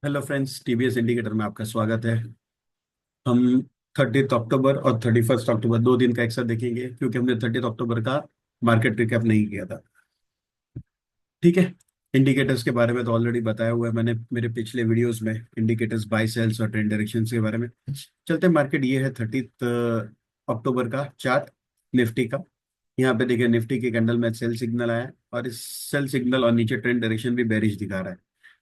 Hello friends, TVS indicator में आपका स्वागत है। हम 30 अक्टूबर और 31 अक्टूबर 2 दिन का एक साथ देखेंगे, क्योंकि हमने 30 अक्टूबर का मार्केट रिकैप नहीं किया था। ठीक है। इंडिकेटर्स के बारे में तो ऑलरेडी बताया हुआ है मैंने मेरे पिछले वीडियोस में, इंडिकेटर्स, बाय सेल्स और ट्रेंड डायरेक्शन के बारे में। चलते मार्केट, ये है 30 अक्टूबर का चार्ट निफ्टी का। यहाँ पे देखिए, निफ्टी के कैंडल में सेल सिग्नल आया है और इस सेल सिग्नल और नीचे ट्रेंड डायरेक्शन भी बेरिश दिखा रहा है।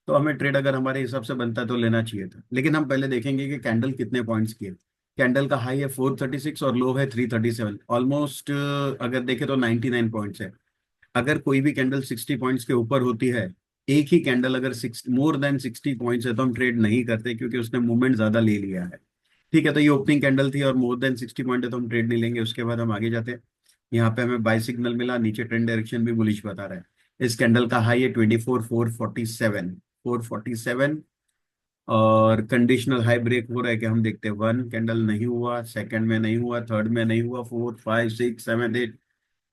तो हमें ट्रेड अगर हमारे हिसाब से बनता है तो लेना चाहिए था, लेकिन हम पहले देखेंगे कि कैंडल कितने पॉइंट्स की है। कैंडल का हाई है 436 और लो है 337, ऑलमोस्ट अगर देखें तो 99 पॉइंट्स है। अगर कोई भी कैंडल 60 पॉइंट्स के ऊपर होती है, एक ही कैंडल अगर सिक्स मोर देन 60 पॉइंट्स है, तो हम ट्रेड नहीं करते, क्योंकि उसने मूवमेंट ज्यादा ले लिया है। ठीक है, तो ये ओपनिंग कैंडल थी और मोर देन 60 पॉइंट है, तो हम ट्रेड नहीं लेंगे। उसके बाद हम आगे जाते हैं। यहाँ पे हमें बाय सिग्नल मिला, नीचे ट्रेंड डायरेक्शन भी बुलिश बता रहा है। इस कैंडल का हाई है 24,447 और कंडीशनल हाई ब्रेक हो रहा है कि हम देखते हैं। वन कैंडल नहीं हुआ, सेकंड में नहीं हुआ, थर्ड में नहीं हुआ, four five six seven eight,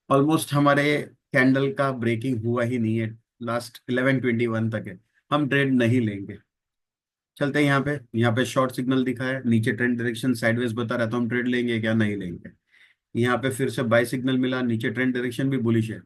almost हमारे कैंडल का ब्रेकिंग हुआ ही नहीं है। लास्ट 11:21 तक है, हम ट्रेड नहीं लेंगे। चलते हैं यहाँ पे शॉर्ट सिग्नल दिखा है, नीचे ट्रेंड डायरेक्शन साइडवेज बता रहा है, तो हम ट्रेड लेंगे क्या, नहीं लेंगे। यहाँ पे फिर से बाय सिग्नल मिला, नीचे ट्रेंड डायरेक्शन भी बुलिश है।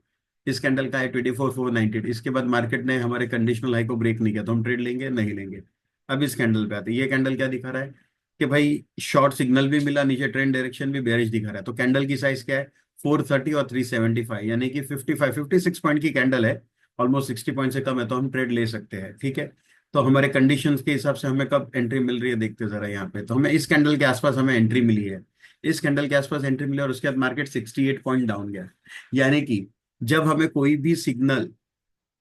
इस कैंडल का है 24,490। इसके बाद मार्केट ने हमारे कंडीशनल हाई को ब्रेक नहीं किया, तो हम ट्रेड लेंगे, नहीं लेंगे। अब इस कैंडल पे आते हैं। ये कैंडल क्या दिखा रहा है कि भाई शॉर्ट सिग्नल भी मिला, नीचे ट्रेंड डायरेक्शन भी बेरिश दिखा रहा है। तो कैंडल की साइज क्या है, 430 और 375, यानी कि 56 पॉइंट की कैंडल है। ऑलमोस्ट 60 पॉइंट से कम है, तो हम ट्रेड ले सकते हैं। ठीक है। तो हमारे कंडीशंस के हिसाब से हमें कब एंट्री मिल रही है देखते जरा। यहाँ पे तो हमें इस कैंडल के आसपास हमें एंट्री मिली है। इस कैंडल के आसपास एंट्री मिली और उसके बाद मार्केट 68 पॉइंट डाउन गया। यानी कि जब हमें कोई भी सिग्नल,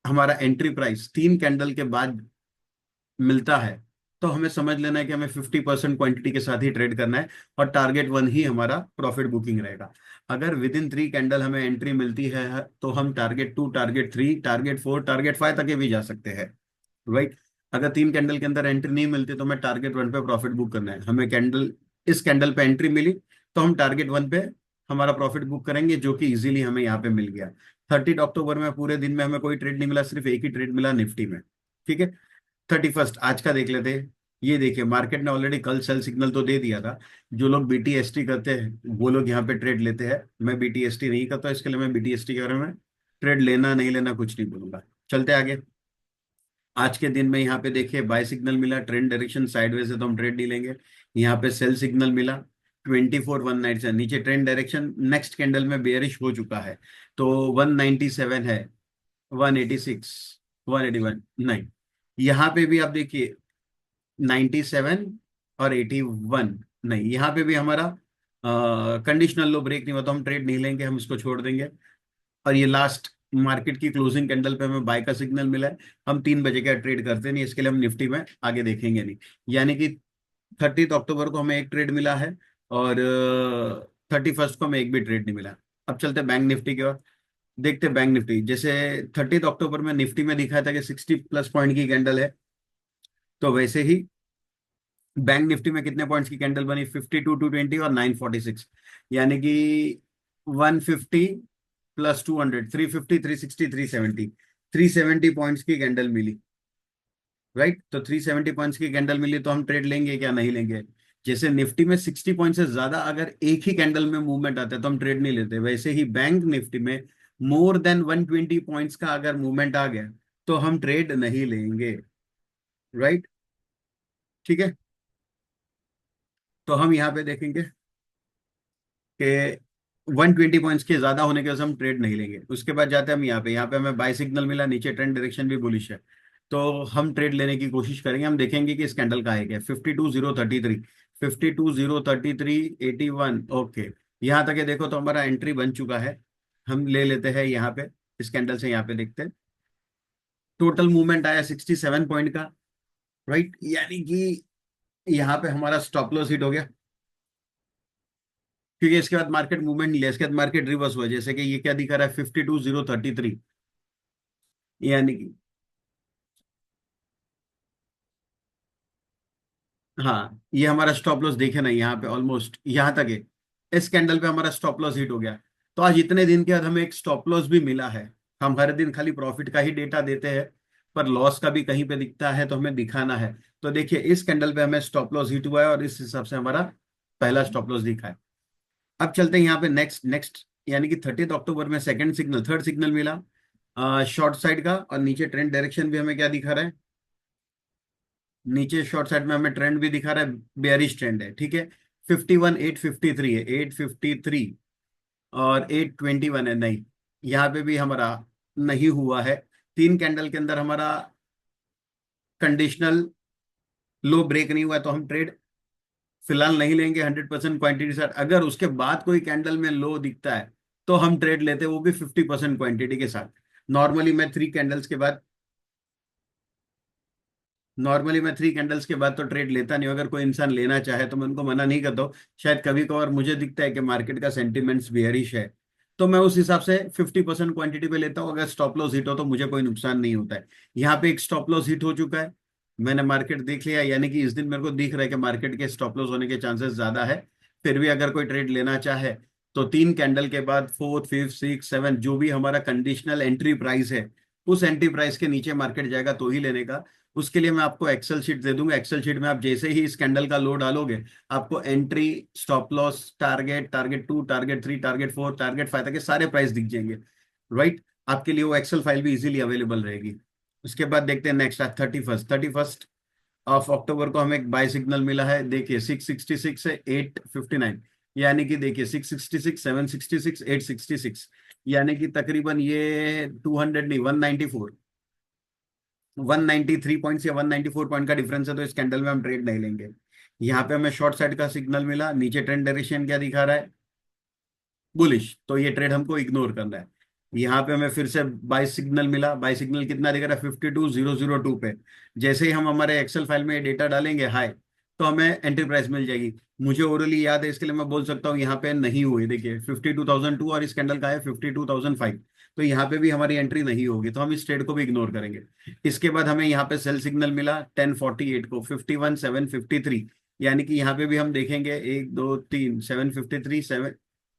हमारा एंट्री प्राइस 3 कैंडल के बाद मिलता है, तो हमें समझ लेना है कि हमें 50% क्वांटिटी के साथ ही ट्रेड करना है और टारगेट वन ही हमारा प्रॉफिट बुकिंग रहेगा। अगर विद इन 3 कैंडल हमें एंट्री मिलती है, तो हम टारगेट 2, टारगेट 3, टारगेट 4, टारगेट 5 तक के भी जा सकते हैं। राइट। अगर 3 कैंडल के अंदर एंट्री नहीं मिलती, तो हमें टारगेट वन पे प्रॉफिट बुक करना है। हमें कैंडल, इस कैंडल पे एंट्री मिली, तो हम टारगेट वन पे हमारा प्रॉफिट बुक करेंगे, जो कि इजीली हमें यहाँ पे मिल गया। 30 अक्टूबर में पूरे दिन में हमें कोई ट्रेड नहीं मिला, सिर्फ एक ही ट्रेड मिला निफ्टी में। ठीक है। 31 आज का देख लेते हैं। ये देखिए, मार्केट ने ऑलरेडी कल सेल सिग्नल तो दे दिया था। जो लोग बीटीएसटी करते हैं वो लोग यहाँ पे ट्रेड लेते हैं। मैं बीटीएसटी नहीं करता, इसके लिए मैं बीटीएसटी के बारे में ट्रेड लेना नहीं लेना कुछ नहीं बोलूंगा। चलते आगे। आज के दिन में यहाँ पे देखिए, बाय सिग्नल मिला, ट्रेंड डायरेक्शन साइडवेज है, तो हम ट्रेड नहीं लेंगे। यहाँ पे सेल सिग्नल मिला 24,190 से नीचे ट्रेंड डायरेक्शन नेक्स्ट कैंडल में बेयरिश हो चुका है। तो 197 है, 186, 181 नहीं। यहाँ पे भी आप देखिए, 97 और 81 नहीं। यहाँ पे भी हमारा कंडीशनल लो ब्रेक नहीं हुआ, तो हम ट्रेड नहीं लेंगे, हम इसको छोड़ देंगे। और ये लास्ट मार्केट की क्लोजिंग कैंडल पे हमें बाय का सिग्नल मिला है। हम 3 बजे का ट्रेड करते नहीं, इसके लिए हम निफ्टी में आगे देखेंगे नहीं। यानी कि 30 अक्टूबर को हमें एक ट्रेड मिला है और 31 को हमें एक भी ट्रेड नहीं मिला। अब चलते बैंक निफ्टी की ओर। देखते बैंक निफ्टी, जैसे 30 अक्टूबर में निफ्टी में दिखाया था कि 60+ पॉइंट की कैंडल है, तो वैसे ही बैंक निफ्टी में कितने पॉइंट्स की कैंडल बनी, 52, 220 और 946। यानी कि 150 प्लस 200, 350, 360, 370, 370 पॉइंट्स की कैंडल मिली। राइट। तो 370 पॉइंट्स की कैंडल मिली, तो हम ट्रेड लेंगे क्या, नहीं लेंगे। जैसे निफ्टी में 60 पॉइंट से ज्यादा अगर एक ही कैंडल में मूवमेंट आता है, तो हम ट्रेड नहीं लेते, वैसे ही बैंक निफ्टी में मोर देन 120 पॉइंट्स का अगर मूवमेंट आ गया, तो हम ट्रेड नहीं लेंगे। राइट। ठीक है। तो हम यहाँ पे देखेंगे कि 120 पॉइंट्स के ज्यादा होने के वजह से हम ट्रेड नहीं लेंगे। उसके बाद जाते हैं हम यहाँ पे हमें बाय सिग्नल मिला, नीचे ट्रेंड डायरेक्शन भी बुलिश है, तो हम ट्रेड लेने की कोशिश करेंगे। हम देखेंगे कि इस कैंडल का है क्या, 52,033, 52,033, 81। ओके, यहाँ तक ये देखो तो हमारा एंट्री बन चुका है। हम ले लेते हैं यहाँ पे, इस कैंडल से यहाँ पे देखते हैं। टोटल मूवमेंट आया 67 पॉइंट का। राइट। यानी कि यहाँ पे हमारा स्टॉप लॉस हिट हो गया, क्योंकि इसके बाद मार्केट मूवमेंट नहीं लिया, इसके बाद मार्केट रिवर्स हुआ। जैसे कि ये क्या दिखा रहा है, 52,033, यानी कि हाँ, ये हमारा स्टॉप लॉस देखे ना, यहाँ पे ऑलमोस्ट यहाँ तक है। इस कैंडल पे हमारा स्टॉप लॉस हिट हो गया। तो आज इतने दिन के बाद हमें एक स्टॉप लॉस भी मिला है। हम हर दिन खाली प्रॉफिट का ही डेटा देते हैं, पर लॉस का भी कहीं पे दिखता है तो हमें दिखाना है। तो देखिए इस कैंडल पे हमें स्टॉप लॉस हिट हुआ है और इस हिसाब से हमारा पहला स्टॉप लॉस दिखा है। अब चलते हैं यहाँ पे नेक्स्ट नेक्स्ट, यानी कि 30 अक्टूबर में सेकंड सिग्नल, थर्ड सिग्नल मिला शॉर्ट साइड का, और नीचे ट्रेंड डायरेक्शन भी हमें क्या दिखा रहा है, नीचे शॉर्ट साइड में हमें ट्रेंड भी दिखा रहा है, बेयरिश ट्रेंड है, ठीक है। 51,853 है, 853 और 821 है, नहीं, यहाँ पे भी हमारा नहीं हुआ है। तीन कैंडल के अंदर हमारा कंडीशनल लो ब्रेक नहीं हुआ है, तो हम ट्रेड फिलहाल नहीं लेंगे 100% क्वांटिटी साथ। अगर उसके बाद कोई कैंडल में लो दिखता है तो हम ट्रेड लेते हैं, वो भी 50% क्वांटिटी के साथ। नॉर्मली मैं थ्री कैंडल्स के बाद नॉर्मली मैं थ्री कैंडल्स के बाद तो ट्रेड लेता नहीं हूं। अगर कोई इंसान लेना चाहे तो मैं उनको मना नहीं करता हूं। शायद कभी कभार मुझे दिखता है कि मार्केट का सेंटिमेंट्स बेयरिश है, तो मैं उस हिसाब से 50% क्वांटिटी पे लेता हूं। अगर स्टॉप लॉस हिट हो तो मुझे कोई नुकसान नहीं होता है। यहाँ पे एक स्टॉप लॉस हिट हो चुका है, मैंने मार्केट देख लिया, यानी कि इस दिन मेरे को दिख रहा है कि मार्केट के स्टॉप लॉस होने के चांसेस ज्यादा है। फिर भी अगर कोई ट्रेड लेना चाहे तो तीन कैंडल के बाद फोर्थ फिफ्थ सिक्स सेवन, जो भी हमारा कंडीशनल एंट्री प्राइस है, उस एंट्री प्राइस के नीचे मार्केट जाएगा तो ही लेने का। उसके लिए मैं आपको एक्सेल शीट दे दूंगा। एक्सेल शीट में आप जैसे ही इस कैंडल का लो डालोगे, आपको entry, stop loss, target, target two, target three, target four, target five तक के सारे प्राइस दिख जाएंगे। राइट, आपके लिए वो एक्सेल फाइल भी इजीली अवेलेबल रहेगी। उसके बाद देखते हैं नेक्स्ट 31 ऑफ अक्टूबर को हमें एक बाय सिग्नल मिला है, देखिए 666 से 859, यानी कि देखिए 666, 766, 866, यानी कि तकरीबन ये 200 नहीं, 194, 193 पॉइंट्स या 194 पॉइंट का डिफरेंस है, तो इस कैंडल में हम ट्रेड नहीं लेंगे। यहाँ पे हमें शॉर्ट साइड का सिग्नल मिला, नीचे ट्रेंड डायरेक्शन क्या दिखा रहा है, बुलिश, तो ये ट्रेड हमको इग्नोर करना है। यहाँ पे हमें फिर से बाय सिग्नल मिला, बाय सिग्नल कितना दिख रहा है, 52,002 पे। जैसे ही हम हमारे एक्सेल फाइल में डेटा डालेंगे हाई, तो हमें एंट्री प्राइस मिल जाएगी। मुझे ओरली याद है, इसके लिए मैं बोल सकता हूँ यहाँ पे नहीं हुई, देखिए 52,002 और इस कैंडल का है 52,005, तो यहाँ पे भी हमारी एंट्री नहीं होगी, तो हम इस ट्रेड को भी इग्नोर करेंगे। इसके बाद हमें यहाँ पे सेल सिग्नल मिला 1048 को, 51,753, यानी कि यहाँ पे भी हम देखेंगे एक दो तीन, 753,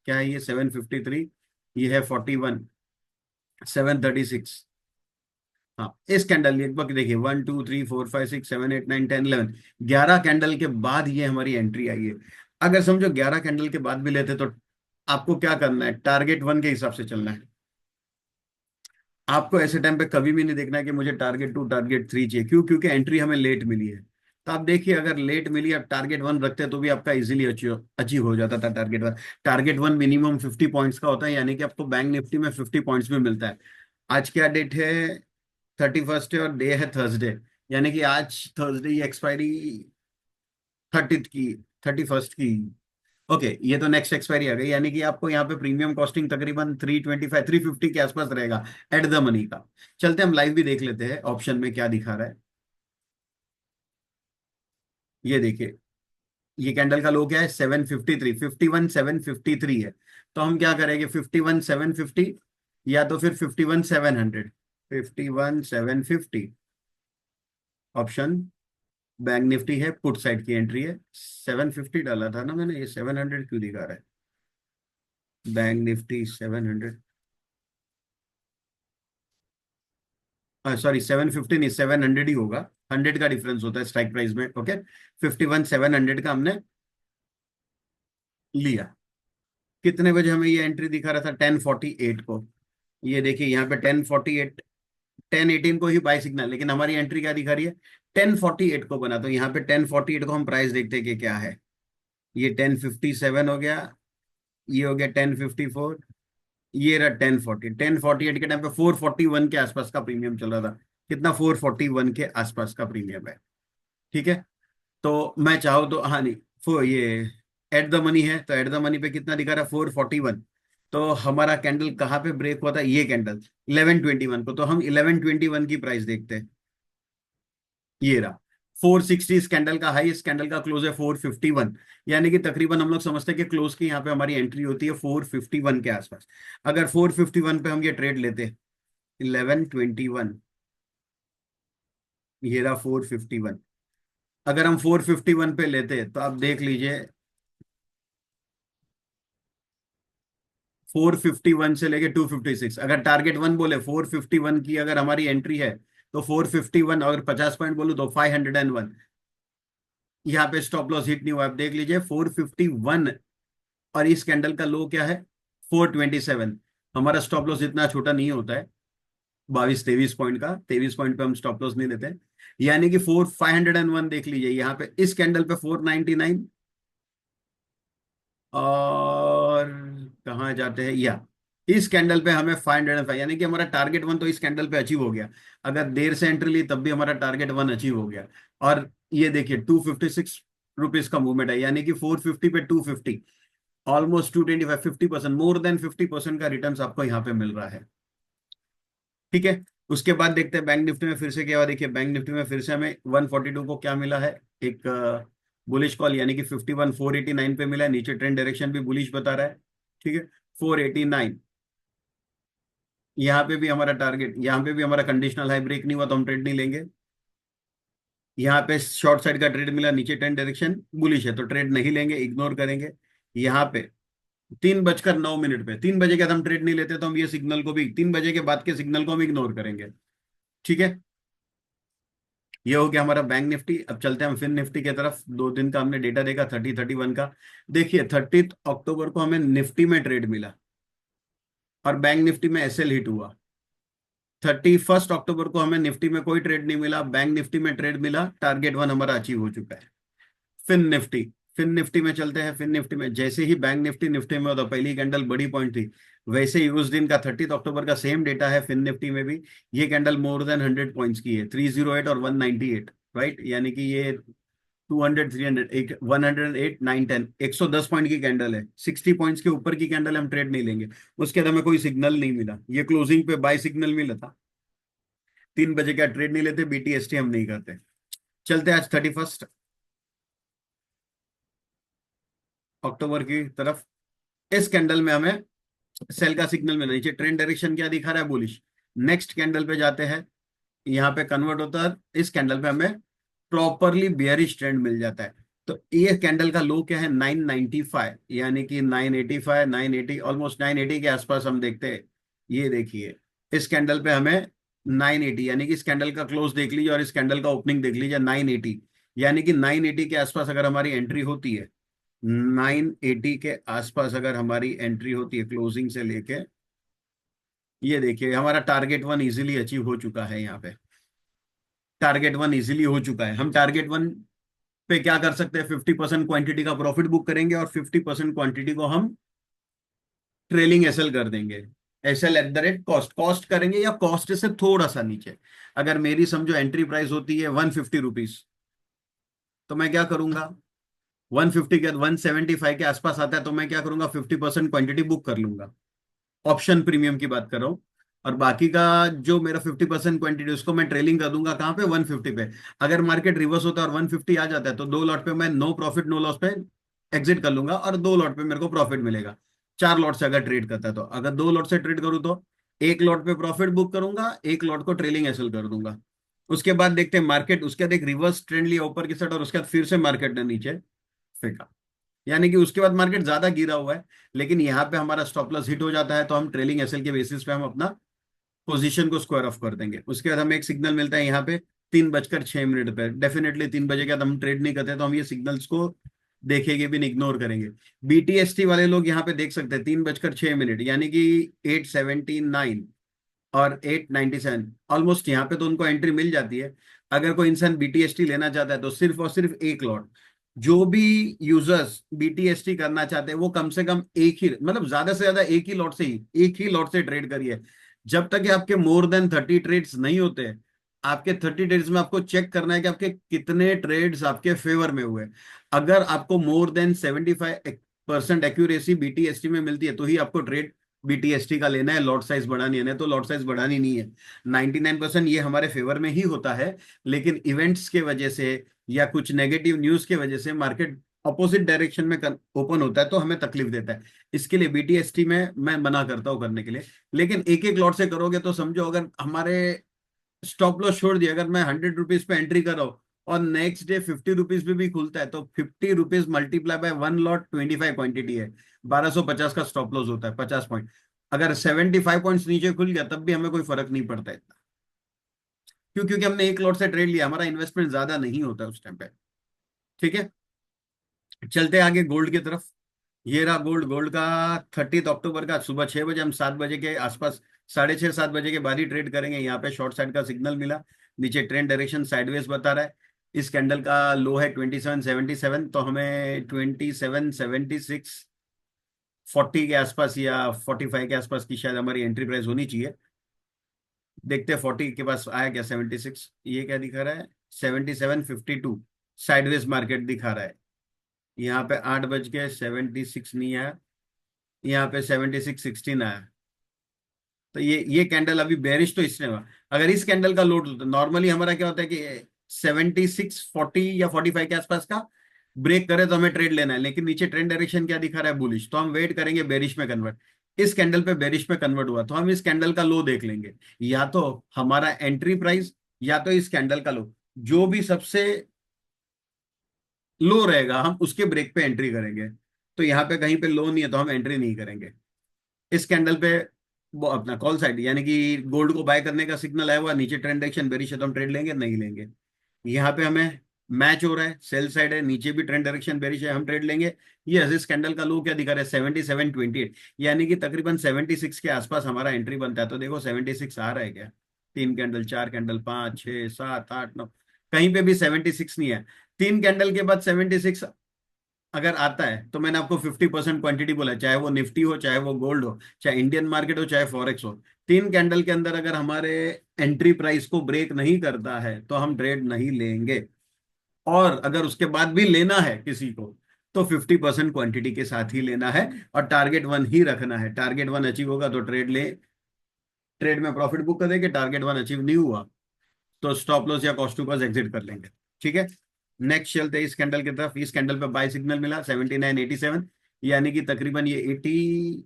क्या है ये, 753, ये है 41,736। हाँ, इस कैंडल लगभग देखिए 1 2 3 4 5 6 7 8 9 10 11, 11 कैंडल के बाद ये हमारी एंट्री आई है। अगर समझो 11 कैंडल के बाद भी लेते तो आपको क्या करना है, टारगेट वन के हिसाब से चलना है। आपको ऐसे टाइम पे कभी भी नहीं देखना है कि मुझे टारगेट टू, टारगेट थ्री चाहिए, क्यों, क्योंकि एंट्री हमें लेट मिली है। तो आप देखिए, अगर लेट मिली, आप टारगेट वन रखते तो भी आपका इजीली अचीव अचीव हो जाता था target one. Target one minimum 50 points का होता है, यानी कि आपको बैंक निफ्टी में 50 पॉइंट्स में मिलता है। आज क्या डेट है, 31 है, और डे है थर्सडे, यानी कि आज थर्सडे की एक्सपायरी 30th की, 31st की। ओके, ये तो नेक्स्ट एक्सपायरी आ गई, यानी कि आपको यहाँ पे प्रीमियम कॉस्टिंग तकरीबन 325 350 के आसपास रहेगा एट द मनी का। चलते हम लाइव भी देख लेते हैं ऑप्शन में क्या दिखा रहा है। ये देखिए, ये कैंडल का लो क्या है, 753, 51,753 है। तो हम क्या करेंगे, 51,750 या तो फिर 51,700, 51,750 ऑप्शन। बैंक निफ्टी है, पुट साइड की एंट्री है, 750 डाला था ना मैंने, ये 700 क्यों दिखा रहा है, बैंक निफ्टी 700, सॉरी 750 नहीं, 700 ही होगा, 100 का डिफरेंस होता है स्ट्राइक प्राइस में। ओके, 51,700 का हमने लिया। कितने बजे हमें ये एंट्री दिखा रहा था, 10:48 को। ये देखिए यहाँ पे 10:48, 10:18 को ही बाय सिग्नल, लेकिन हमारी एंट्री क्या दिखा रही है, 10:48 को बना। तो यहाँ पे 10:48 को हम प्राइस देखते हैं कि क्या है। ये 10:57 हो गया, ये हो गया 10:54, ये रहा 10:48 के टाइम पे 441 के आसपास का प्रीमियम चल रहा था। कितना, 441 के आसपास का प्रीमियम है, ठीक है। तो मैं चाहूँ तो, हाँ नहीं, ये एट द मनी है, तो एट द मनी पे कितना दिखा रहा है, 441। तो हमारा कैंडल कहाँ पे ब्रेक हुआ था, ये कैंडल 1121 को, तो हम 1121 की प्राइस देखते हैं। ये रहा 460, इस कैंडल का हाई, इस कैंडल का क्लोज है 451, यानी कि तकरीबन हम लोग समझते हैं कि क्लोज की यहाँ पे हमारी एंट्री होती है 451 के आसपास। अगर 451 पे हम ये ट्रेड लेते, 1121, ये रहा 451, अगर हम 451 पे लेते तो आप देख लीजिए, 451 से लेके 256, अगर टारगेट वन बोले 451 की अगर हमारी एंट्री है, तो 451, अगर 50 पॉइंट बोलूं तो 501, यहाँ पे स्टॉप लॉस हिट नहीं हुआ, आप देख लीजिए 451, और इस कैंडल का लो क्या है 427। हमारा स्टॉप लॉस इतना छोटा नहीं होता है, 22-23 पॉइंट का, 23 पॉइंट पे हम स्टॉप लॉस नहीं लेते हैं। यानी कि 501 देख लीजिए यहाँ पे, इस कैंडल पे 499, और कहाँ जाते हैं या इस कैंडल पे हमें 505, यानी कि हमारा टारगेट वन तो इस कैंडल पे अचीव हो गया। अगर देर से एंट्री ली तब भी हमारा टारगेट वन अचीव हो गया। और ये देखिए 256 रुपीज का मूवमेंट है, यानी कि 450 पे 250, ऑलमोस्ट 225, 50%, मोर देन 50% का रिटर्न आपको यहाँ पे मिल रहा है। ठीक है, उसके बाद देखते हैं बैंक निफ्टी में फिर से क्या हुआ। देखिए बैंक निफ्टी में फिर से हमें 142 को क्या मिला है, एक बुलिश कॉल, यानी कि 51,489 पे मिला है। नीचे ट्रेंड डायरेक्शन भी बुलिश बता रहा है। ठीक है, 489, यहाँ पे भी हमारा टारगेट, यहाँ पे भी हमारा कंडीशनल हाई ब्रेक नहीं हुआ तो हम ट्रेड नहीं लेंगे। यहाँ पे शॉर्ट साइड का ट्रेड मिला, नीचे ट्रेंड डायरेक्शन बुलिश है तो ट्रेड नहीं लेंगे, इग्नोर करेंगे। यहाँ पे 3:09 पे, 3 बजे के बाद हम ट्रेड नहीं लेते तो हम ये सिग्नल को भी, 3 बजे के बाद के सिग्नल को हम इग्नोर करेंगे। ठीक है, ये हो गया हमारा बैंक निफ्टी। अब चलते हैं हम फिन निफ्टी की तरफ। 2 दिन का हमने डेटा देखा, 30-31 का। देखिए 30 अक्टूबर को हमें निफ्टी में ट्रेड मिला और बैंक निफ्टी में एसएल हिट हुआ। 31 अक्टूबर को हमें निफ्टी में कोई ट्रेड नहीं मिला, बैंक निफ्टी में ट्रेड मिला, टारगेट वन हमारा अचीव हो चुका है। फिन निफ्टी, फिन निफ्टी में चलते हैं। फिन निफ्टी में जैसे ही बैंक निफ्टी निफ्टी में होता, पहली कैंडल बड़ी पॉइंट थी, वैसे ही उस दिन का 30 अक्टूबर का सेम डेटा है फिन निफ्टी में भी। ये कैंडल मोर देन 100 पॉइंट्स की है, 308 और 198, राइट, यानी कि ये 200, 300, 108, 910, 110 पॉइंट की कैंडल है। 60 पॉइंट्स के ऊपर की कैंडल हम ट्रेड नहीं लेंगे। उसके बाद हमें कोई सिग्नल नहीं मिला, ये क्लोजिंग पे बाय सिग्नल मिला था। 3 बजे का ट्रेड नहीं लेते, बीटीएसटी हम नहीं करते। चलते आज 31 अक्टूबर की तरफ। इस कैंडल में हमें सेल का सिग्नल मिला, नीचे ट्रेंड डायरेक्शन क्या दिखा रहा है, बुलिश। नेक्स्ट कैंडल पे जाते हैं, यहाँ पे कन्वर्ट होता है, इस कैंडल पे हमें प्रॉपरली बियरिश ट्रेंड मिल जाता है। तो ये कैंडल का लो क्या है 995, यानी कि 985, 980, ऑलमोस्ट 980 के आसपास हम देखते हैं। ये देखिए इस कैंडल पे हमें 980, यानी कि इस कैंडल का क्लोज देख लीजिए और इस कैंडल का ओपनिंग देख लीजिए 980, यानी कि 980 के आसपास अगर हमारी एंट्री होती है, 980 के आसपास अगर हमारी एंट्री होती है क्लोजिंग से लेके, ये देखिए हमारा टारगेट वन इजीली अचीव हो चुका है। यहाँ पे टारगेट वन इजीली हो चुका है। हम टारगेट वन पे क्या कर सकते हैं, 50% क्वांटिटी का प्रॉफिट बुक करेंगे और 50% क्वांटिटी को हम ट्रेलिंग एसएल कर देंगे। SL at the rate cost, cost करेंगे या कॉस्ट से थोड़ा सा नीचे। अगर मेरी समझो एंट्री प्राइस होती है 150 रुपीज, तो मैं क्या करूंगा, 150 के 175 के आसपास आता है तो मैं क्या करूंगा, 50% क्वांटिटी बुक कर लूंगा। ऑप्शन प्रीमियम की बात कर रहा हूँ। और बाकी का जो मेरा 50% क्वांटिटी, उसको मैं ट्रेलिंग कर दूंगा कहाँ पे, 150 पे। अगर मार्केट रिवर्स होता है और 150 आ जाता है तो 2 लॉट पे मैं नो प्रॉफिट नो लॉस पे एग्जिट कर लूंगा और 2 लॉट पे मेरे को प्रॉफिट मिलेगा। 4 लॉट से अगर ट्रेड करता है तो, अगर 2 लॉट से ट्रेड करूँ तो 1 लॉट पे प्रॉफिट बुक करूंगा, 1 लॉट को ट्रेलिंग एसएल कर दूंगा। उसके बाद देखते हैं मार्केट, उसके बाद एक रिवर्स ट्रेंड लिया ऊपर की साइड और उसके बाद फिर से मार्केट ने नीचे फेंका, यानी कि उसके बाद मार्केट ज्यादा गिरा हुआ है। लेकिन यहाँ पे हमारा स्टॉप लॉस हिट हो जाता है तो हम ट्रेलिंग एसएल के बेसिस पे हम अपना पोजीशन को स्क्वायर ऑफ कर देंगे। उसके बाद हमें एक सिग्नल मिलता है यहाँ पे 3:06 पे। डेफिनेटली 3 बजे के बाद हम ट्रेड नहीं करते तो हम ये सिग्नल्स को देखेंगे भी नहीं, इग्नोर करेंगे। बीटीएसटी वाले लोग यहाँ पे देख सकते हैं 3:06, यानी कि 879 और 897, ऑलमोस्ट यहाँ पे तो उनको एंट्री मिल जाती है। अगर कोई इंसान बीटीएसटी लेना चाहता है तो सिर्फ और सिर्फ 1 लॉट, जो भी यूजर्स बीटीएसटी करना चाहते हैं वो कम से कम एक ही, मतलब ज्यादा से ज्यादा एक ही लॉट से ही, एक ही लॉट से ट्रेड करिए। जब तक कि आपके मोर देन 30 ट्रेड्स नहीं होते, आपके 30 ट्रेड्स में आपको चेक करना है कि आपके कितने ट्रेड्स आपके फेवर में हुए। अगर आपको मोर देन 75% एक्यूरेसी बीटीएसटी में मिलती है तो ही आपको ट्रेड बीटीएसटी का लेना है, लॉट साइज बढ़ानी है, नहीं तो लॉट साइज बढ़ानी नहीं है। 99% ये हमारे फेवर में ही होता है, लेकिन इवेंट्स के वजह से या कुछ नेगेटिव न्यूज के वजह से मार्केट अपोजिट डायरेक्शन में ओपन होता है तो हमें तकलीफ देता है। इसके लिए बीटीएसटी में मैं मना करता हूं करने के लिए। लेकिन एक एक लॉट से करोगे तो समझो, अगर हमारे स्टॉप लॉस छोड़ दिया, अगर मैं 100 रुपीज पे एंट्री कर रहा हूँ और नेक्स्ट डे 50 रुपीज पे भी खुलता है तो 50 rupees multiply by 1 lot, 25 quantity है, 1250 का स्टॉप लॉस होता है, 50 पॉइंट। अगर 75 पॉइंट्स नीचे खुल गया तब भी हमें कोई फर्क नहीं पड़ता इतना। क्यों? क्योंकि हमने 1 लॉट से ट्रेड लिया, हमारा इन्वेस्टमेंट ज्यादा नहीं होता उस टाइम पे। ठीक है, चलते आगे गोल्ड की तरफ। ये रहा गोल्ड। गोल्ड का 30 अक्टूबर का सुबह 6 बजे, हम 7 बजे के आसपास, 6:30 7 बजे के बाद ही ट्रेड करेंगे। यहाँ पे शॉर्ट साइड का सिग्नल मिला, नीचे ट्रेंड डायरेक्शन साइडवेज बता रहा है। इस कैंडल का लो है 2777, तो हमें 2776 40 के आसपास या 45 के आसपास की शायद हमारी एंट्री प्राइस होनी चाहिए। देखते हैं 40 के पास आया क्या। 76, ये क्या दिखा रहा है, 7752 साइडवेज मार्केट दिखा रहा है। यहाँ पे 8 बज के 76 नहीं आया, यहाँ पे 7616 आया। तो ये कैंडल अभी बेरिश तो इसने हुआ। अगर इस कैंडल का लोड, नॉर्मली हमारा क्या होता है कि 7640 या 45 के आसपास का ब्रेक करे तो हमें ट्रेड लेना है, लेकिन नीचे ट्रेंड डायरेक्शन क्या दिखा रहा है, बुलिश, तो हम वेट करेंगे बेरिश में कन्वर्ट। इस कैंडल पे बेरिश में कन्वर्ट हुआ तो हम इस कैंडल का लो देख लेंगे, या तो हमारा एंट्री प्राइस या तो इस कैंडल का लो, जो भी सबसे लो रहेगा हम उसके ब्रेक पे एंट्री करेंगे। तो यहाँ पे कहीं पे लो नहीं है तो हम एंट्री नहीं करेंगे। इस कैंडल पे वो अपना कॉल साइड, यानी कि गोल्ड को बाय करने का सिग्नल आया हुआ, नीचे ट्रेंड डायरेक्शन बेरिश है तो हम ट्रेड लेंगे, नहीं लेंगे। यहाँ पे हमें मैच हो रहा है, सेल साइड है, नीचे भी ट्रेंड डायरेक्शन बेरिश है, हम ट्रेड लेंगे। ये इस कैंडल का लो क्या दिखा रहा है, 7728, यानी कि तकरीबन 76 के आसपास हमारा एंट्री बनता है। तो देखो 76 आ रहा है क्या, 3 कैंडल, 4 कैंडल, 5 6 7 8 9, कहीं पे भी 76 नहीं है। 3 कैंडल के बाद 76 अगर आता है तो मैंने आपको 50% क्वांटिटी बोला है, चाहे वो निफ्टी हो, चाहे वो गोल्ड हो, चाहे इंडियन मार्केट हो, चाहे फॉरेक्स हो। 3 कैंडल के अंदर अगर हमारे एंट्री प्राइस को ब्रेक नहीं करता है तो हम ट्रेड नहीं लेंगे। और अगर उसके बाद भी लेना है किसी को तो 50% क्वांटिटी के साथ ही लेना है, और टारगेट वन ही रखना है। टारगेट वन अचीव होगा तो ट्रेड ले, ट्रेड में प्रॉफिट बुक कर देंगे। टारगेट वन अचीव नहीं हुआ तो स्टॉप लॉस या कॉस्ट टू कॉस्ट एग्जिट कर लेंगे। ठीक है, नेक्स्ट चलते हैं इस कैंडल की तरफ। इस कैंडल पे बाय सिग्नल मिला 7987, यानी कि तकरीबन ये 80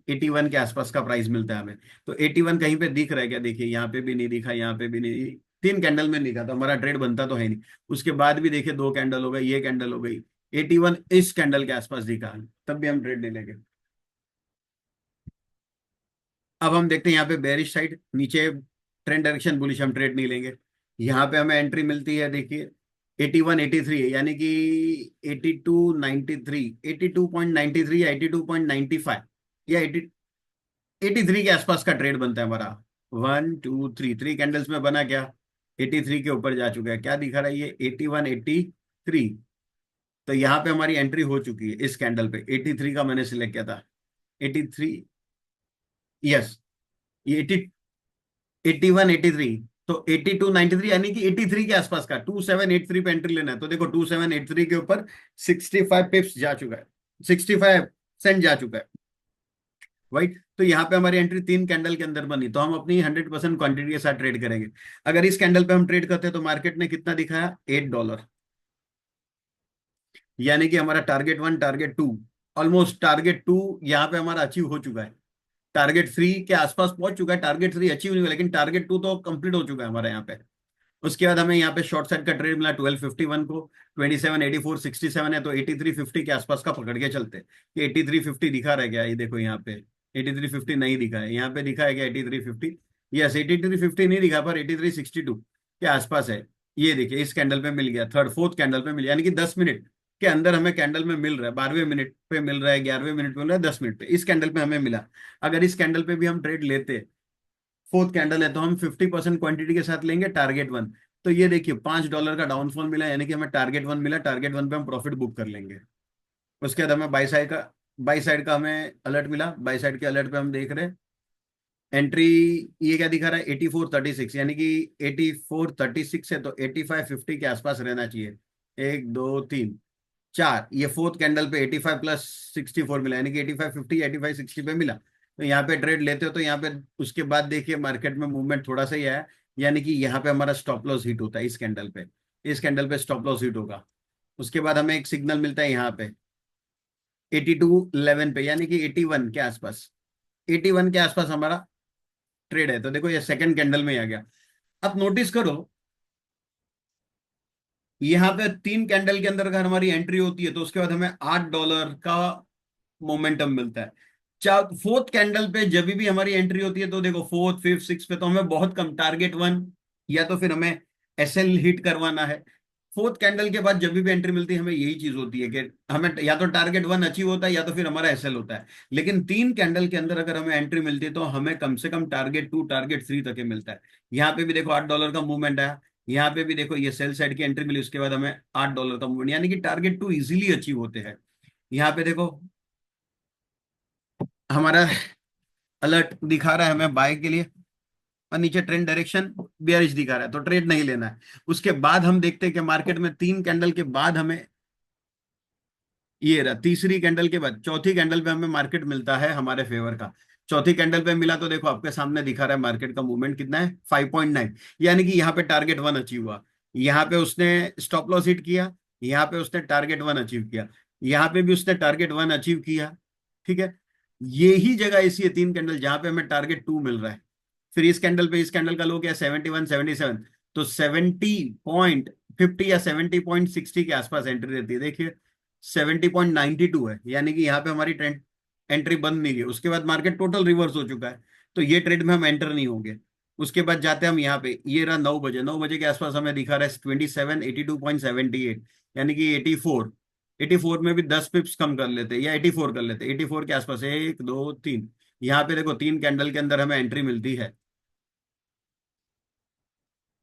81 के आसपास का प्राइस मिलता है हमें। तो 81 कहीं पे दिख रहा है क्या, देखिए यहाँ पे भी नहीं दिखा, यहाँ पे भी नहीं, 3 कैंडल में नहीं दिखा, तो हमारा ट्रेड बनता तो है नहीं। उसके बाद भी देखिए 2 कैंडल हो गई, ये कैंडल हो गई, 81 इस कैंडल के आसपास दिखा, तब भी हम ट्रेड नहीं लेंगे। अब हम देखते हैं यहाँ पे बेरिश साइड, नीचे ट्रेंड डायरेक्शन बुलिश, हम ट्रेड नहीं लेंगे। यहाँ पे हमें एंट्री मिलती है देखिए 81 83 है, यानी कि 82 93, 82.93 या 82.95 या 83 के आसपास का ट्रेड बनता है हमारा। 1 2 3 कैंडल्स में बना क्या, 83 के ऊपर जा चुका है। क्या दिखा रहा है ये, 81 83। तो यहाँ पे हमारी एंट्री हो चुकी है इस कैंडल पे, 83 का मैंने सिलेक्ट किया था, 83। यस, ये 81 83, तो 82 93 यानी कि 83 के आसपास का, 2783 पे एंट्री लेना है। तो देखो 2783 के ऊपर 65 पिप्स जा चुका है, 65 सेंट जा चुका है। राइट, तो यहाँ पे हमारी एंट्री 3 कैंडल के अंदर बनी, तो हम अपनी 100% क्वांटिटी के साथ ट्रेड करेंगे। अगर इस कैंडल पे हम ट्रेड करते हैं तो मार्केट ने कितना दिखाया, $8, यानी कि हमारा target one target two, almost target two यहाँ पे हमारा अचीव हो चुका है। टारगेट थ्री के आसपास पहुंच चुका है, टारगेट थ्री अचीव नहीं हुआ, लेकिन टारगेट टू तो कंप्लीट हो चुका है हमारे यहाँ पे। उसके बाद हमें यहाँ पे शॉर्ट साइड का ट्रेड मिला 1251 को, 2784 67 है, तो 8350 के आसपास का पकड़ के चलते कि 8350 दिखा रहा है क्या, ये देखो यहाँ पे 8350 नहीं दिखा है, यहाँ पे दिखा है क्या 8350, यस 8350 नहीं दिखा पर 8362 के आसपास है। ये देखिए इस कैंडल पे मिल गया, थर्ड फोर्थ कैंडल पे मिल, यानी कि 10 मिनट के अंदर हमें कैंडल में मिल रहा है, 12वें मिनट पे मिल रहा है, 11वें मिनट पे मिल रहा है, 10 मिनट पे इस कैंडल पे हमें मिला। अगर इस कैंडल पे भी हम ट्रेड लेते, फोर्थ कैंडल है, तो हम 50% क्वांटिटी के साथ लेंगे टारगेट वन। तो ये देखिए $5 का डाउनफॉल मिला, यानी कि हमें टारगेट वन मिला, टारगेट वन पे हम प्रॉफिट बुक कर लेंगे। उसके बाद हमें बाई साइड का हमें अलर्ट मिला, बाई साइड के अलर्ट पे हम देख रहे हैं एंट्री, ये क्या दिखा रहा है 8436, यानी कि 8436 है तो 8550 के आसपास रहना चाहिए। 1 2 3 4, ये फोर्थ कैंडल पे 85 प्लस 64 मिला, यानी कि 8550 8560 पे मिला। तो यहाँ पे ट्रेड लेते हो तो यहाँ पे उसके बाद देखिए मार्केट में मूवमेंट थोड़ा सा ही आया, यानी कि यहाँ पे हमारा स्टॉप लॉस हिट होता है इस कैंडल पे, इस कैंडल पे स्टॉप लॉस हिट होगा। उसके बाद हमें एक सिग्नल मिलता है यहाँ पे 8211 पे, यानी कि 81 के आसपास, 81 के आसपास हमारा ट्रेड है। तो देखो ये सेकंड कैंडल में आ गया। अब नोटिस करो यहाँ पे 3 कैंडल के अंदर अगर हमारी एंट्री होती है तो उसके बाद हमें $8 का मोमेंटम मिलता है। चार फोर्थ कैंडल पे जब भी हमारी एंट्री होती है तो देखो फोर्थ फिफ्थ सिक्स पे तो हमें बहुत कम, टारगेट वन या तो फिर हमें एसएल हिट करवाना है। फोर्थ कैंडल के बाद जब भी एंट्री मिलती है हमें यही चीज होती है कि हमें या तो टारगेट वन अचीव होता है या तो फिर हमारा एसएल होता है। लेकिन तीन कैंडल के अंदर अगर हमें एंट्री मिलती है तो हमें कम से कम टारगेट टू टारगेट थ्री तक ही मिलता है। यहाँ पे भी देखो $8 का मूवमेंट आया, यहाँ पे भी देखो ये सेल साइड की एंट्री मिली, उसके बाद हमें $8 का मूवमेंट, यानी कि टारगेट टू इजीली अचीव होते हैं। यहाँ पे देखो हमारा अलर्ट दिखा रहा है हमें बाय के लिए, और नीचे ट्रेंड डायरेक्शन बेयरिश दिखा रहा है, तो ट्रेड नहीं लेना है। उसके बाद हम देखते हैं कि मार्केट में तीन कैंडल के बाद हमें ये रहा, तीसरी कैंडल के बाद चौथी कैंडल पे हमें मार्केट मिलता है हमारे फेवर का। चौथी कैंडल पे मिला तो देखो आपके सामने दिखा रहा है मार्केट का मूवमेंट कितना है, 5.9, यानी कि यहाँ पे टारगेट वन अचीव हुआ। यहाँ पे उसने स्टॉप लॉस हिट किया, यहाँ पे उसने टारगेट वन अचीव किया, यहाँ पे भी उसने टारगेट वन अचीव किया। ठीक है, ये ही जगह ऐसी है तीन कैंडल जहां पे हमें टारगेट टू मिल रहा है। फिर इस कैंडल पे, इस कैंडल का लो क्या 71 77, तो 70.50 या 70.60 के आसपास एंट्री रहती है। देखिए 70.92 है, यानी कि यहाँ पे हमारी ट्रेंड एंट्री बंद नहीं है, उसके बाद मार्केट टोटल रिवर्स हो चुका है, तो ये ट्रेड में हम एंटर नहीं होंगे। उसके बाद जाते हैं हम यहाँ पे, ये रहा 9 बजे, 9 बजे के आसपास हमें दिखा रहा है 2782.78, यानी कि 84, 84 में भी 10 पिप्स कम कर लेते या 84 कर लेते, 84 के आसपास, एक दो तीन, यहाँ पे देखो तीन कैंडल के अंदर हमें एंट्री मिलती है,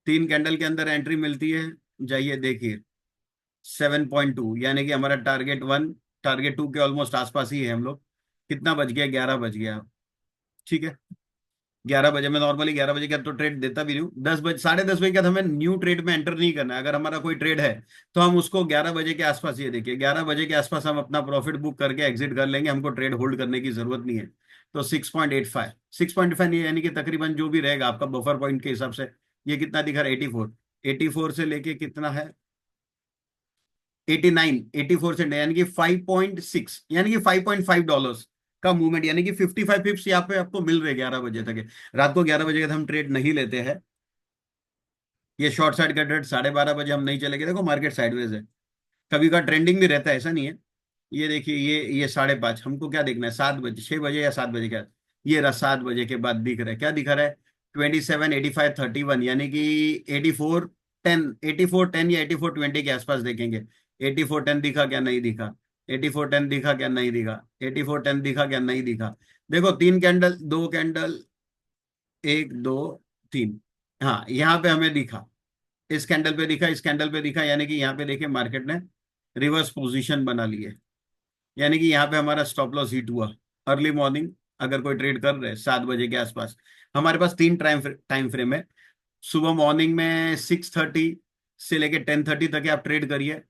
तीन कैंडल के अंदर एंट्री मिलती है, जाइए देखिए 7.2, यानी कि हमारा टारगेट वन टारगेट टू के ऑलमोस्ट आसपास ही है हम लोग। कितना बज गया, 11 बज गया। ठीक है, 11 बजे में नॉर्मली 11 बजे का तो ट्रेड देता भी नहीं हूँ, 10 बजे 10:30 बजे के बाद हमें न्यू ट्रेड में एंटर नहीं करना है। अगर हमारा कोई ट्रेड है तो हम उसको 11 बजे के आसपास, ये देखिए 11 बजे के आसपास हम अपना प्रॉफिट बुक करके एग्जिट कर लेंगे, हमको ट्रेड होल्ड करने की जरूरत नहीं है। तो 6.85, 6.5 यानी कि तकरीबन जो भी रहेगा आपका बफर पॉइंट के हिसाब से, ये कितना दिखा रहा है 84, 84 से लेके कितना है 89, 84 सेंट, यानी कि 5.6, यानी कि $5.5 का मूवमेंट, यानी कि 55 पिप्स यहाँ पे आपको मिल रहे 11 बजे तक है। रात को 11 बजे तक हम ट्रेड नहीं लेते हैं, ये शॉर्ट साइड का ट्रेड 12:30 बजे हम नहीं चलेंगे। देखो मार्केट साइडवेज है, कभी का ट्रेंडिंग भी रहता है, ऐसा नहीं है। ये देखिए ये 5:30, हमको क्या देखना है 7 बजे, 6 बजे या 7 बजे का, ये रहा 7 बजे के बाद दिख रहा है, क्या दिखा रहा है 278531, यानी कि 8410, 8410 या 8420 के आसपास देखेंगे। 8410 दिखा क्या, नहीं दिखा। 8410 दिखा क्या, नहीं दिखा। 8410 दिखा क्या, नहीं दिखा। देखो तीन कैंडल, दो कैंडल, एक दो तीन, हाँ यहाँ पे हमें दिखा, इस कैंडल पे दिखा, इस कैंडल पे दिखा, यानी कि यहाँ पे देखिए मार्केट ने रिवर्स पोजीशन बना ली है, यानी कि यहाँ पे हमारा स्टॉप लॉस हिट हुआ। अर्ली मॉर्निंग अगर कोई ट्रेड कर रहे हैं 7 बजे के आसपास, हमारे पास तीन टाइम फ्रेम है। सुबह मॉर्निंग में 6:30 से लेके 10:30 तक आप ट्रेड करिए,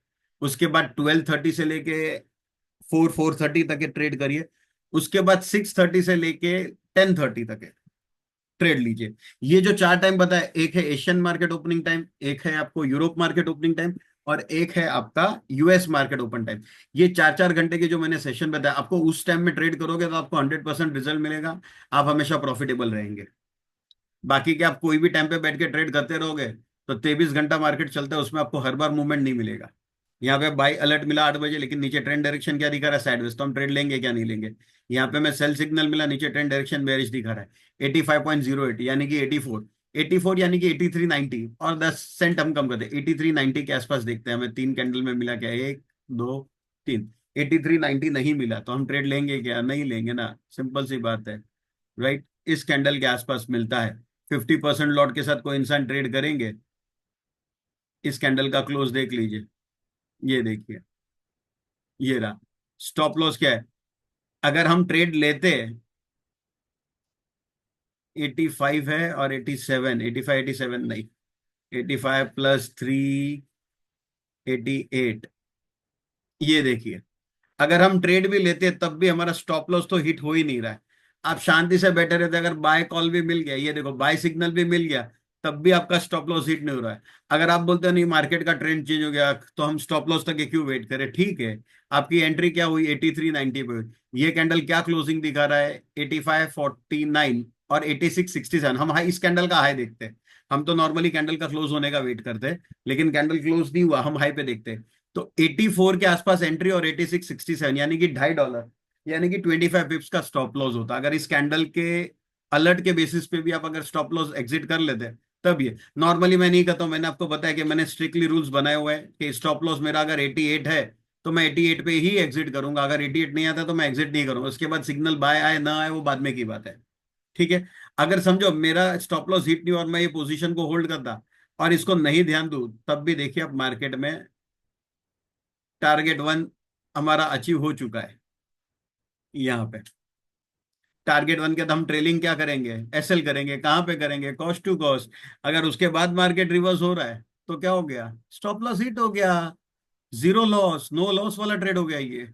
उसके बाद 12:30 से लेके 4:30 तक के ट्रेड करिए, उसके बाद 6:30 से लेके 10:30 तक है ट्रेड लीजिए। ये जो चार टाइम बताया, एक है एशियन मार्केट ओपनिंग टाइम, एक है आपको यूरोप मार्केट ओपनिंग टाइम, और एक है आपका यूएस मार्केट ओपन टाइम। ये 4-4 घंटे के जो मैंने सेशन बताया आपको, उस टाइम में ट्रेड करोगे तो आपको 100% रिजल्ट मिलेगा, आप हमेशा प्रॉफिटेबल रहेंगे। बाकी क्या आप कोई भी टाइम पे बैठ के ट्रेड करते रहोगे तो 23 घंटा मार्केट चलता है, उसमें आपको हर बार मूवमेंट नहीं मिलेगा। यहाँ पे बाई अलर्ट मिला 8 बजे, लेकिन नीचे ट्रेंड डायरेक्शन क्या दिखा रहा है, साइडवेज, तो हम ट्रेड लेंगे क्या, नहीं लेंगे। यहाँ पे मैं सेल सिग्नल मिला, नीचे ट्रेंड डायरेक्शन बेरिश दिखा रहा है 85.08, यानी कि 84, 84 यानी कि 8390, और 10 सेंट हम कम करते 8390 के आसपास देखते हैं। हमें तीन कैंडल में मिला क्या, एक दो तीन, 8390 नहीं मिला तो हम ट्रेड लेंगे क्या, नहीं लेंगे ना, सिंपल सी बात है। राइट, इस कैंडल के आसपास मिलता है, 50% लॉट के साथ कोई इंसान ट्रेड करेंगे। इस कैंडल का क्लोज देख लीजिए, ये देखिए, ये रहा स्टॉप लॉस क्या है। अगर हम ट्रेड लेते, 85 है और 87, 85 87 नहीं, 85 + 3, 88, ये देखिए, अगर हम ट्रेड भी लेते हैं तब भी हमारा स्टॉप लॉस तो हिट हो ही नहीं रहा है। आप शांति से बैठे रहते, अगर बाय कॉल भी मिल गया, ये देखो बाय सिग्नल भी मिल गया, तब भी आपका स्टॉप लॉस हिट नहीं हो रहा है। अगर आप बोलते हैं नहीं मार्केट का ट्रेंड चेंज हो गया तो हम स्टॉप लॉस तक के क्यों वेट करें, ठीक है। आपकी एंट्री क्या हुई 8390 पे हुई, ये कैंडल क्या क्लोजिंग दिखा रहा है 8549 और 8667, हम हाई, इस कैंडल का हाई देखते हैं। हम तो नॉर्मली कैंडल का क्लोज होने का वेट करते हैं, लेकिन कैंडल क्लोज नहीं हुआ, हम हाई पे देखते हैं। तो 84 के आसपास एंट्री और 8667, यानी कि $2.5, यानी कि 25 पिप्स का स्टॉप लॉस होता। अगर इस कैंडल के अलर्ट के बेसिस पे भी आप अगर स्टॉप लॉस एग्जिट कर लेते तब ये नॉर्मली मैं नहीं करता हूं। मैंने आपको बताया कि मैंने स्ट्रिक्टली रूल्स बनाए हुए हैं कि स्टॉप लॉस मेरा अगर 88 है तो मैं 88 पे ही एग्जिट करूंगा, अगर 88 नहीं आता तो मैं एग्जिट नहीं करूंगा। उसके बाद सिग्नल बाय आए ना आए वो बाद में की बात है। ठीक है। अगर समझो मेरा स्टॉप लॉस हिट नहीं और मैं ये पोजीशन को होल्ड करता और इसको नहीं ध्यान दूं, तब भी देखिए अब मार्केट में टारगेट वन हमारा अचीव हो चुका है यहाँ पे। टारगेट वन के तो हम ट्रेलिंग क्या करेंगे, एसएल करेंगे। कहाँ पे करेंगे, कॉस्ट टू कॉस्ट। अगर उसके बाद मार्केट रिवर्स हो रहा है तो क्या हो गया, स्टॉप लॉस हिट हो गया, जीरो लॉस, नो लॉस वाला ट्रेड हो गया ये।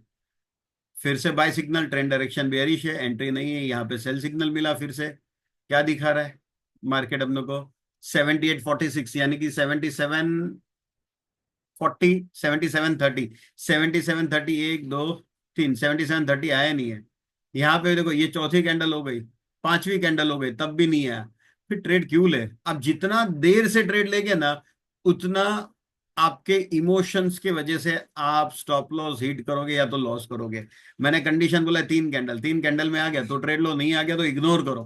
फिर से buy signal, trend direction bearish है, एंट्री नहीं है, यहाँ पे सेल सिग्नल मिला फिर से। क्या दिखा रहा है मार्केट अपने को, 78.46 यानी कि 77.40, 77.30, 77.30, एक दो तीन, 77.30 आया नहीं है। यहाँ पे देखो ये चौथी कैंडल हो गई, पांचवी कैंडल हो गई, तब भी नहीं आया। फिर ट्रेड क्यों ले। अब जितना देर से ट्रेड लेगे ना, उतना आपके इमोशंस की वजह से आप स्टॉप लॉस हिट करोगे या तो लॉस करोगे। मैंने कंडीशन बोला तीन कैंडल, तीन कैंडल में आ गया तो ट्रेड लो, नहीं आ गया तो इग्नोर करो।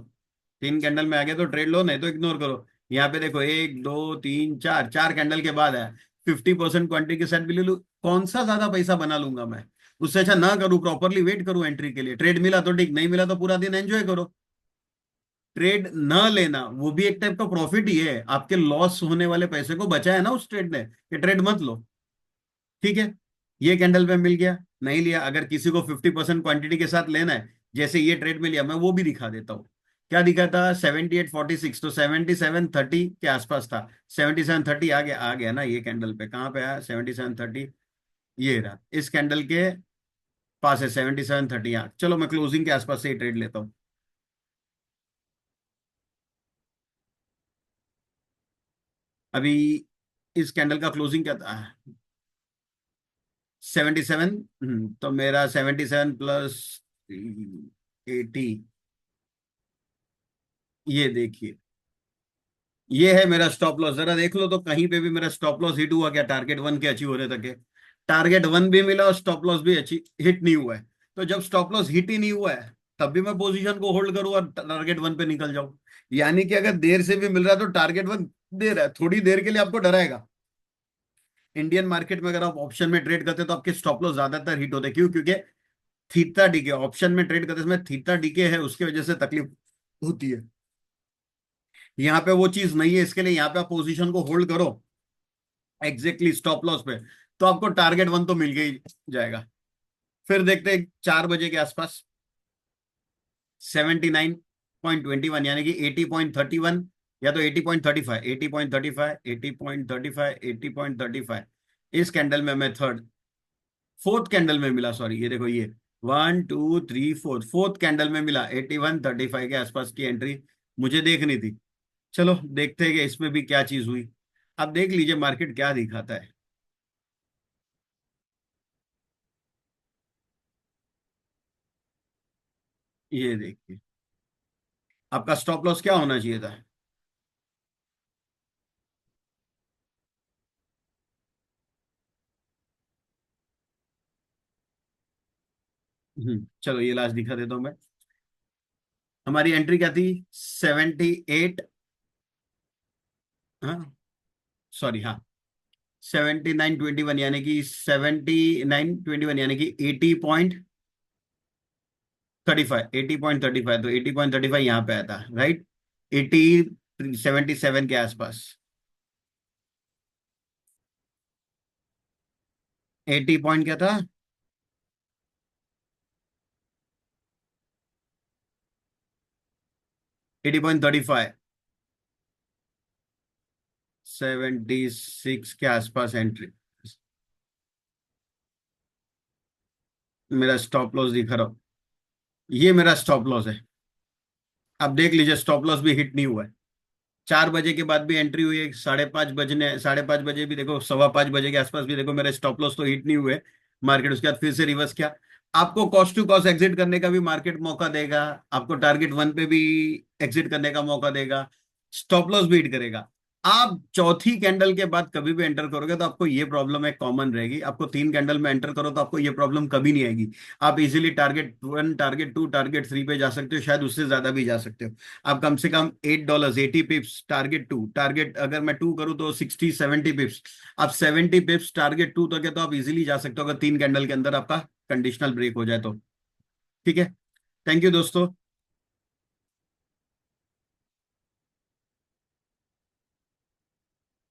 तीन कैंडल में आ गया तो ट्रेड लो, नहीं तो इग्नोर करो। यहाँ पे देखो एक दो तीन चार, चार कैंडल के बाद है 50% क्वांटिटी के साथ भी ले लूं, कौन सा ज्यादा पैसा बना लूंगा मैं। उससे अच्छा ना करूं, प्रॉपरली वेट करूं एंट्री के लिए। ट्रेड मिला तो ठीक, नहीं मिला तो पूरा दिन एंजॉय करो। ट्रेड न लेना वो भी एक टाइप का प्रॉफिट ही है, आपके लॉस होने वाले पैसे को बचाया ना उस ट्रेड ने, कि ट्रेड मत लो। ठीक है। ये कैंडल पे मिल गया, नहीं लिया। अगर किसी को 50% क्वांटिटी के साथ लेना है, जैसे ये ट्रेड में लिया, मैं वो भी दिखा देता हूँ। क्या दिखा था, 78.46, तो 77.30 के आसपास था। 77.30 आ गया ना ये कैंडल पे, कहाँ पे आया 77.30, ये रहा इस कैंडल के पास है 77.30। चलो मैं क्लोजिंग के आसपास से ही ट्रेड लेता हूँ। अभी इस कैंडल का क्लोजिंग क्या था, 77। तो मेरा 77 + 80, ये देखिए, ये है मेरा स्टॉप लॉस। जरा देख लो तो कहीं पे भी मेरा स्टॉप लॉस हिट हुआ क्या, टारगेट वन के अचीव होने तक है। टारगेट वन भी मिला और स्टॉप लॉस भी अच्छी हिट नहीं हुआ है। तो जब स्टॉप लॉस हिट ही नहीं हुआ है, तब भी मैं पोजीशन को होल्ड करूं और टारगेट वन पे निकल जाऊं। यानी कि अगर देर से भी मिल रहा है तो टारगेट वन दे रहा है, थोड़ी देर के लिए आपको डराएगा। इंडियन मार्केट में अगर आप ऑप्शन में ट्रेड करते हैं तो आपके स्टॉप लॉस ज्यादातर हिट होते हैं। क्यों, क्योंकि थीटा डीके, ऑप्शन में ट्रेड करते समय थीटा डीके है, उसकी वजह से तकलीफ होती है। यहाँ पे वो चीज नहीं है, इसके लिए यहाँ पे आप पोजीशन को होल्ड करो एग्जैक्टली स्टॉप लॉस पे, तो आपको टारगेट वन तो मिल ही जाएगा। फिर देखते हैं 4 बजे के आसपास 79.21 यानी कि 80.31, या तो 80.35, 80.35, 80.35, 80.35। इस कैंडल में मैं थर्ड फोर्थ कैंडल में मिला, सॉरी ये देखो ये 1 2 3 4, फोर्थ कैंडल में मिला 81.35 के आसपास की एंट्री मुझे देखनी थी। चलो देखते हैं कि इसमें भी क्या चीज हुई। अब देख लीजिए मार्केट क्या दिखाता है। ये देखिए, आपका स्टॉप लॉस क्या होना चाहिए था। चलो ये लास्ट दिखा देता हूं मैं। हमारी एंट्री क्या थी, 78। हाँ, सॉरी, हाँ, 79.21 यानी कि 79.21 यानी कि 80.35, 80.35, तो 80.35 यहाँ पे आया था, राइट। 77 के आसपास, 80 पॉइंट क्या था, 80.35, 76 के आसपास एंट्री। मेरा स्टॉप लॉस दिखा रहा हूं, ये मेरा स्टॉप लॉस है। अब देख लीजिए स्टॉप लॉस भी हिट नहीं हुआ है। 4 बजे के बाद भी एंट्री हुई है, 5:30 बजने, 5:30 बजे भी देखो, 5:15 बजे के आसपास भी देखो, मेरे स्टॉप लॉस तो हिट नहीं हुए। मार्केट उसके बाद फिर से रिवर्स किया। आपको कॉस्ट टू कॉस्ट एग्जिट करने का भी मार्केट मौका देगा, आपको टारगेट वन पे भी एग्जिट करने का मौका देगा, स्टॉप लॉस भी हिट करेगा। आप चौथी कैंडल के बाद कभी भी एंटर करोगे तो आपको ये प्रॉब्लम एक कॉमन रहेगी। आपको 3 कैंडल में एंटर करो तो आपको ये प्रॉब्लम कभी नहीं आएगी। आप इजीली टारगेट 1, टारगेट 2, टारगेट 3 पे जा सकते हो, शायद उससे ज्यादा भी जा सकते हो। आप कम से कम $8, 80 पिप्स टारगेट 2, टारगेट अगर मैं 2 करूँ तो 60, 70 पिप्स। आप 70 पिप्स टारगेट 2 तक है तो आप इजीली जा सकते हो, अगर 3 कैंडल के अंदर आपका कंडीशनल ब्रेक हो जाए तो। ठीक है। थैंक यू दोस्तों।